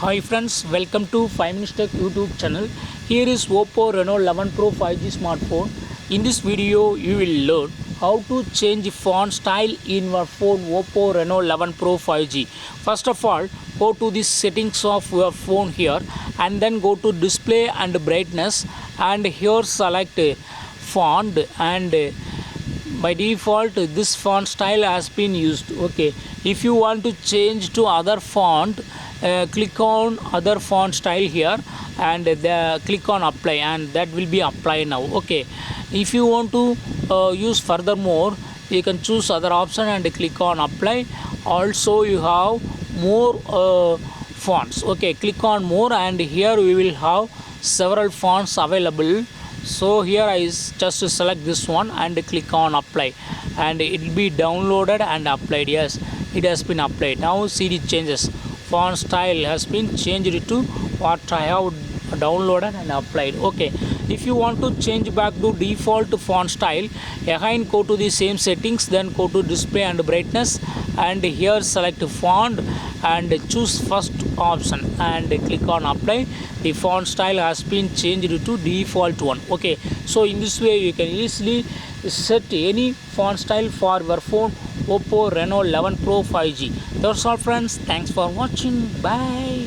Hi friends, welcome to 5 Minutes Tech YouTube channel. Here is Oppo Reno 11 Pro 5G smartphone. In this video, you will learn how to change font style in your phone Oppo Reno 11 Pro 5G. First of all, go to the settings of your phone here and then go to display and brightness, and here select font, and by default this font style has been used. Okay, if you want to change to other font, click on other font style here and click on apply, and that will be applied now. Okay, if you want to use furthermore, you can choose other option and click on apply. Also you have more fonts. Okay, click on more, and here we will have several fonts available. So here I just select this one and click on apply, and it will be downloaded and applied. Yes, it has been applied. Now see the changes. Font style has been changed to what I have downloaded and applied. Okay, if you want to change back to default font style, again go to the same settings, then go to display and brightness, and here select font and choose first option and click on apply. The font style has been changed to default one. Okay, so in this way you can easily set any font style for your phone Oppo Reno 11 Pro 5G. That's all friends, thanks for watching, bye.